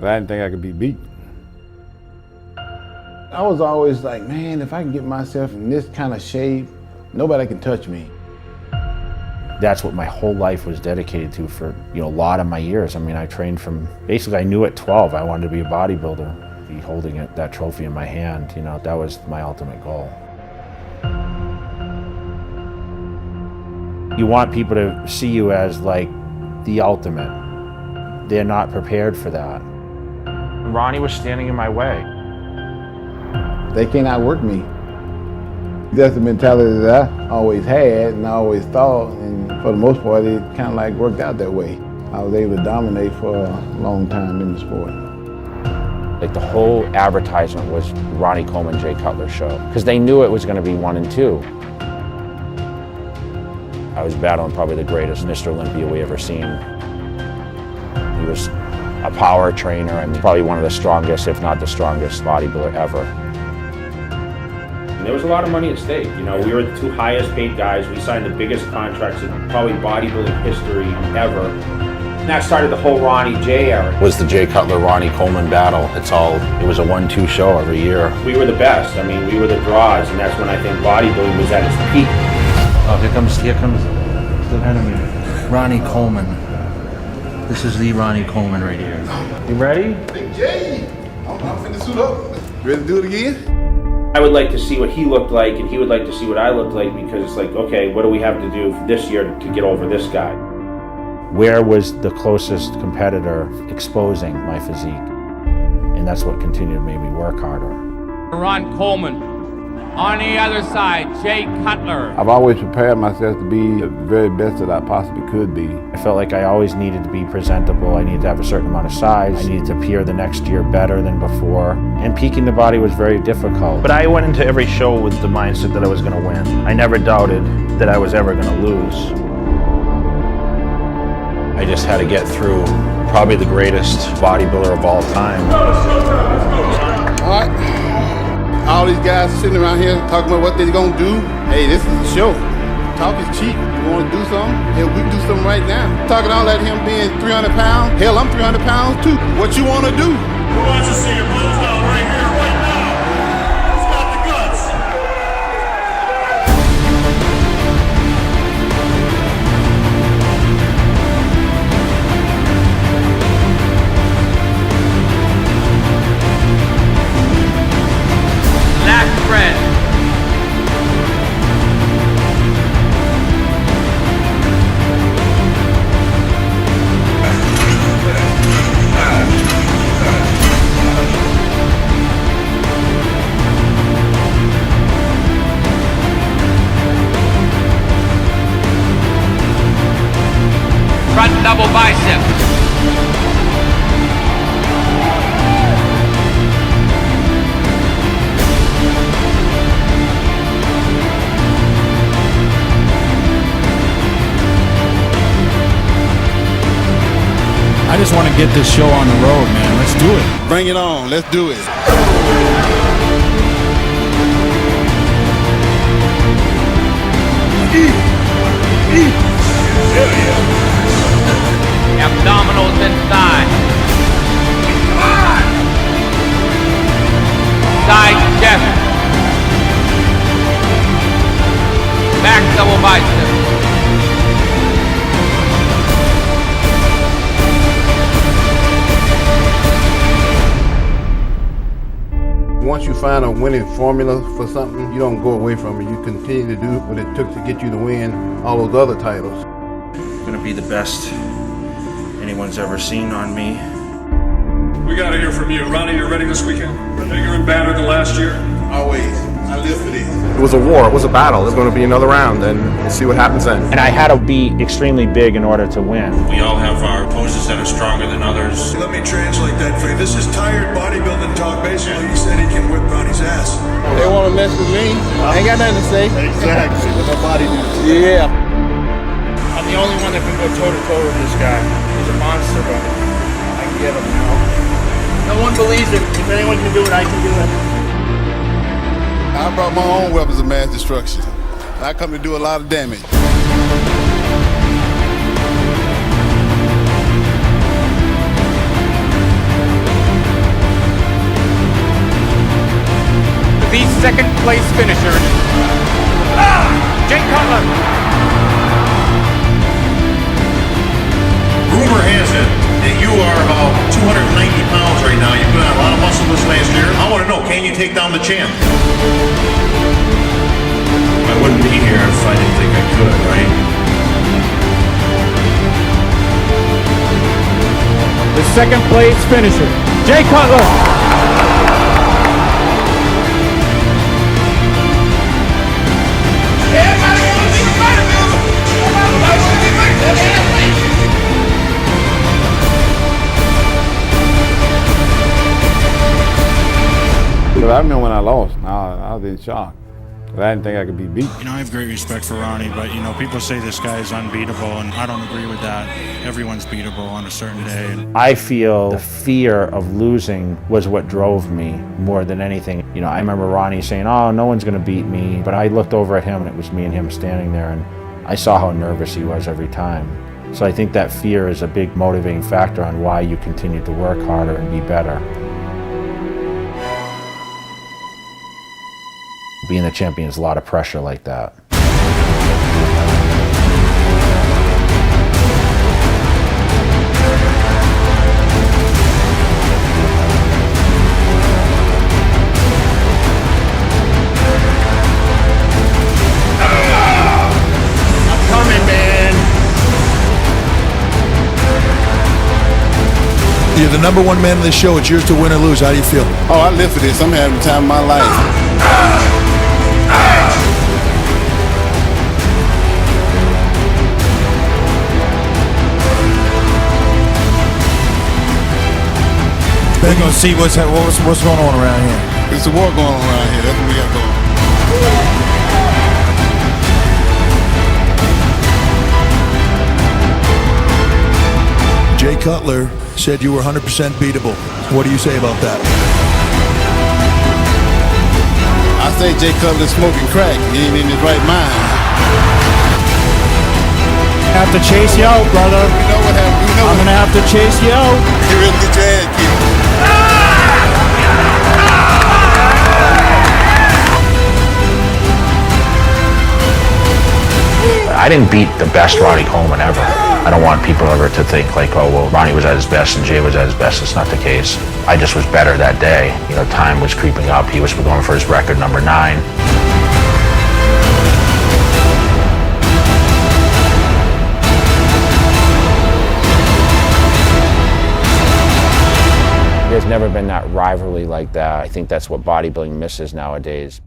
'cause I didn't think I could be beat. I was always like, man, if I can get myself in this kind of shape, nobody can touch me. That's what my whole life was dedicated to for, a lot of my years. I mean, I trained from, basically I knew at 12 I wanted to be a bodybuilder. Be holding that trophy in my hand, that was my ultimate goal. You want people to see you as like the ultimate. They're not prepared for that. Ronnie was standing in my way. They can't outwork me. That's the mentality that I always had and I always thought, and for the most part, it kind of like worked out that way. I was able to dominate for a long time in the sport. Like the whole advertisement was Ronnie Coleman, Jay Cutler show, because they knew it was going to be 1 and 2. I was battling probably the greatest Mr. Olympia we ever seen. He was a power trainer and probably one of the strongest, if not the strongest, bodybuilder ever. And there was a lot of money at stake. We were the 2 highest paid guys. We signed the biggest contracts in probably bodybuilding history ever. And that started the whole Ronnie Jay era. Was the Jay Cutler Ronnie Coleman battle. It was a 1-2 show every year. We were the best. I mean, we were the draws, and that's when I think bodybuilding was at its peak. Oh, here comes the enemy. Ronnie Coleman. This is the Ronnie Coleman right here. You ready? Big Jay, I'm finna suit up. Ready to do it again? I would like to see what he looked like, and he would like to see what I looked like, because it's like, okay, what do we have to do this year to get over this guy? Where was the closest competitor exposing my physique? And that's what continued to make me work harder. Ron Coleman. On the other side, Jay Cutler. I've always prepared myself to be the very best that I possibly could be. I felt like I always needed to be presentable. I needed to have a certain amount of size. I needed to appear the next year better than before. And peaking the body was very difficult. But I went into every show with the mindset that I was going to win. I never doubted that I was ever going to lose. I just had to get through probably the greatest bodybuilder of all time. All right. All these guys sitting around here talking about what they're gonna do. Hey, this is a show. Talk is cheap. You wanna do something? Hell, we can do something right now. Talking all that him being 300 pounds. Hell, I'm 300 pounds too. What you wanna do? Who wants to see your moves down right here, right now? Who's got the guts? Last friend. Front double bicep. I just want to get this show on the road, man. Let's do it. Bring it on. Let's do it. Abdominals inside. Side chest. Back double bicep. Once you find a winning formula for something, you don't go away from it. You continue to do what it took to get you to win all those other titles. Gonna be the best anyone's ever seen on me. We got to hear from you. Ronnie, you ready this weekend? Bigger and badder than last year? Always. I live for this. It was a war, it was a battle. There's going to be another round, and we'll see what happens then. And I had to be extremely big in order to win. We all have our poses that are stronger than others. Let me translate that for you. This is tired bodybuilding talk. Basically, he said he can whip Ronnie's ass. They want to mess with me. I ain't got nothing to say. Exactly. What my body do. Yeah. I'm the only one that can go toe-to-toe with this guy. He's a monster, but I can get him now. No one believes it. If anyone can do it, I can do it. I brought my own weapons of mass destruction. I come to do a lot of damage. the second place finisher, Jay Cutler. Rumor has it that you are about 290 pounds right now. You put on a lot of muscle this last year. I want to know, can you take down the champ? I wouldn't be here if I didn't think I could, right? The second place finisher, Jay Cutler. I remember when I lost, I was in shock. I didn't think I could be beat. You know, I have great respect for Ronnie, but, you know, people say this guy is unbeatable, and I don't agree with that. Everyone's beatable on a certain day. I feel the fear of losing was what drove me more than anything. You know, I remember Ronnie saying, oh, no one's going to beat me. But I looked over at him, and it was me and him standing there, and I saw how nervous he was every time. So I think that fear is a big motivating factor on why you continue to work harder and be better. Being the champion is a lot of pressure like that. I'm coming, man. You're the number one man in the show. It's yours to win or lose. How do you feel? Oh, I live for this. I'm having the time of my life. We're gonna see what's going on around here. There's a war going on around here. That's what we got going. Jay Cutler said you were 100% beatable. What do you say about that? I say Jay Cutler's smoking crack. He ain't in his right mind. Have to chase you out, brother. You know what happened? You know I'm gonna have to chase you out. You really get your ass kicked. I didn't beat the best Ronnie Coleman ever. I don't want people ever to think like, oh, well, Ronnie was at his best and Jay was at his best. It's not the case. I just was better that day. You know, time was creeping up. He was going for his record number 9. There's never been that rivalry like that. I think that's what bodybuilding misses nowadays.